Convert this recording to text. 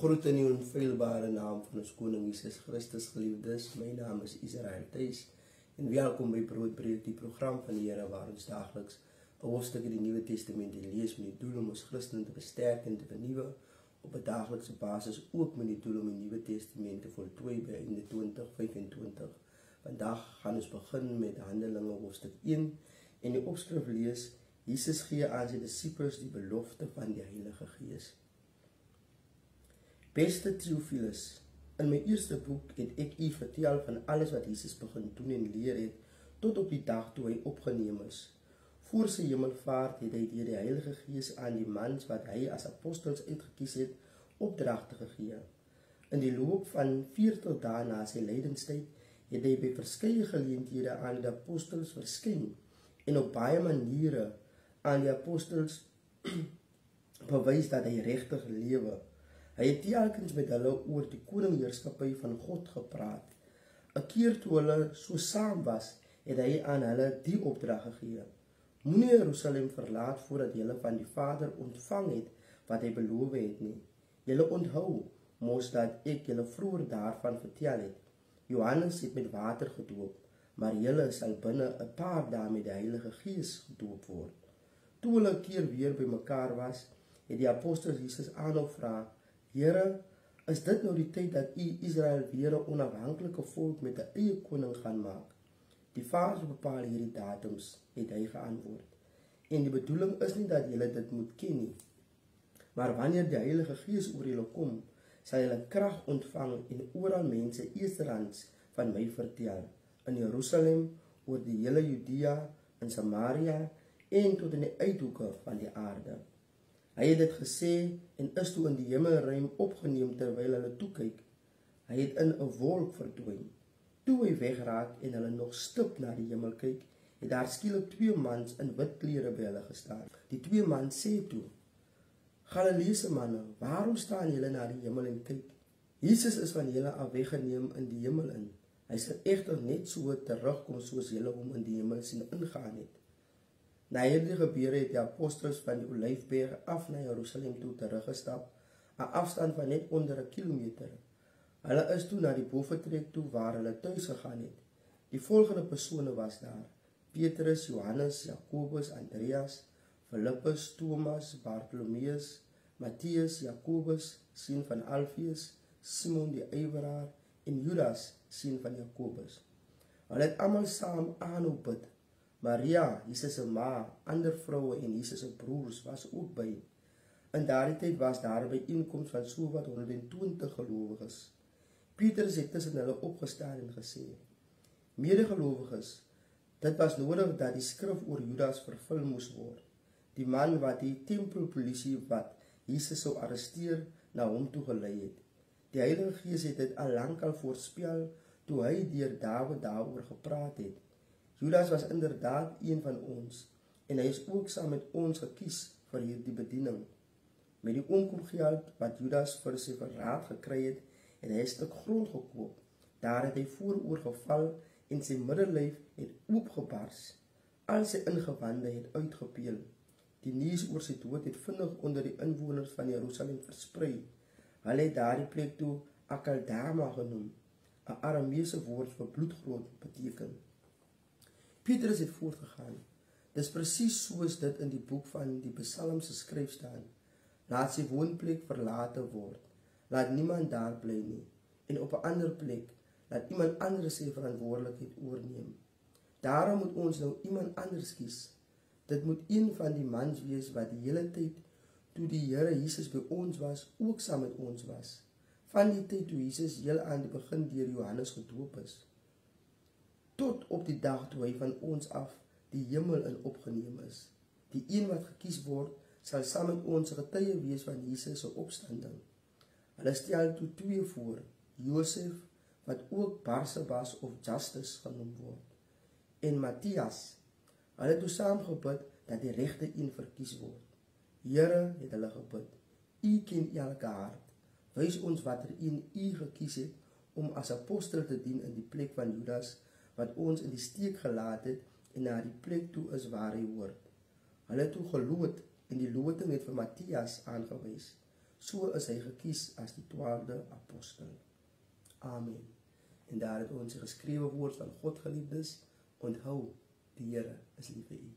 Groet in die onfeilbare naam van ons koning Jesus Christus, geliefdes. My naam is Israel Thuis en welkom by Broodbreek, die program van die Here waar ons daagliks 'n hoofstuk in die Nuwe Testament lees met die doel om ons Christen te versterk en te vernuwe op 'n daaglikse basis, ook met die doel om die Nuwe Testament te voltooi by einde 2025. Vandag gaan ons begin met Handelinge hoofstuk 1 en die opskrif lees: Jesus gee aan sy disippels die belofte van die Heilige Gees. Beste Theophilus, in my eerste boek het ek u vertel van alles wat Jesus begin doen en leer het, tot op die dag toe hy opgeneem is. Voor sy hemelvaart het hy deur die Heilige Gees aan die mans wat hy as apostels uitgekies het, opdragte gegee. In die loop van 40 dae na sy lydenstyd het hy by verskeie geleenthede aan die apostels verskyn en op baie maniere aan die apostels bewys dat hy regtig lewe. Hy het telkens met hulle oor die koningheerskappy van God gepraat. 'n keer toe hulle so saam was, het hy aan hulle die opdrag gegee: Moenie Jerusalem verlaat voordat julle van die Vader ontvang het wat hy beloof het nie. Julle onthou mos dat ek julle vroeër daarvan vertel het. Johannes het met water gedoop, maar julle sal binne 'n paar dae met die Heilige Gees gedoop word. Toe hulle 'n keer weer bymekaar was, het die apostels Jesus aanhou vra: Here, is dit nou die tyd dat u Israel weer 'n onafhanklike volk met 'n eie koning gaan maak? Die Vader bepaal hierdie datums, het hy geantwoord. En die bedoeling is nie dat julle dit moet ken nie, maar wanneer die Heilige Gees oor julle kom, sal julle krag ontvang en oral mense eerstehands van my vertel, in Jerusalem, oor die hele Judea, in Samaria en tot in die uithoeke van die aarde. Hy het dit gesê en is toe in die hemelruim opgeneem terwyl hulle toekyk. Hy het in 'n wolk verdwyn. Toe hy wegraak en hulle nog stip na die hemel kyk, het daar skielik 2 mans in wit klere by hulle gestaan. Die 2 mans sê toe: Galileese manne, waarom staan julle na die hemel en kyk? Jesus is van julle af weggeneem in die hemel in. Hy sal egter net so terugkom soos julle hom in die hemel sien ingaan het. Na hierdie gebeure het die apostels van die Olyfberg af na Jerusalem toe teruggestap, 'n afstand van net onder 1 kilometer. Hulle is toe na die boefretrek toe waar hulle tuis gegaan het. Die volgende persone was daar: Petrus, Johannes, Jakobus, Andreas, Philippus, Thomas, Bartholomeus, Matteus, Jakobus, seun van Alfeus, Simon die Yweraar en Judas, seun van Jakobus. Hulle het almal saam aanhou bid. Maria, Jesus se ma, ander vroue en Jesus se broers was ook by. In daardie tyd was daar 'n byeenkoms van sowat 120 gelowiges. Petrus het tussen hulle opgestaan en gesê: Medegelowiges, dit was nodig dat die skrif oor Judas vervul moes word, die man wat die tempelpolisie wat Jesus sou arresteer na hom toe gelei het. Die Heilige Gees het dit al lankal voorspel toe hy deur Dawid daaroor gepraat het. Judas was inderdaad een van ons en hy is ook saam met ons gekies vir hierdie bediening. Met die omkoopgeld wat Judas vir sy verraad gekry het, het hy 'n stuk grond gekoop. Daar het hy vooroor geval en sy middellyf het oopgebars. Al sy ingewande het uitgepeel. Die nuus oor sy dood het vinnig onder die inwoners van Jerusalem versprei. Hulle het daardie plek toe Akeldama genoem, 'n Arameese woord vir bloedgroot beteken. Petrus het voortgegaan: Dis presies soos dit in die boek van die Psalms geskryf staan: Laat sy woonplek verlate word, laat niemand daar bly nie, en op 'n ander plek laat iemand anders sy verantwoordelikheid oorneem. Daarom moet ons nou iemand anders kies. Dit moet een van die mans wees wat die hele tyd toe die Here Jesus by ons was, ook saam met ons was. Van die tyd toe Jesus heel aan die begin deur Johannes gedoop is, tot op die dag toe hy van ons af die hemel in opgeneem is. Die een wat gekies word, sal saam met ons getuie wees van Jesus se opstanding. Hulle stel toe 2 voor: Josef, wat ook Barsabas of Justus genoem word, en Matthias. Hulle het toe saam gebid dat die regte een verkies word. Here, het hulle gebid, U ken elke hart. Wys ons watter een U gekies het om as apostel te dien in die plek van Judas, wat ons in die steek gelaat het en na die plek toe is waar hy hoort. Hulle het toe geloot en die loting het vir Matthias aangewys. So is hy gekies as die 12de apostel. Amen. En daar het ons die geskrewe woord van God geliefdes, onthou, die Here is lief vir u.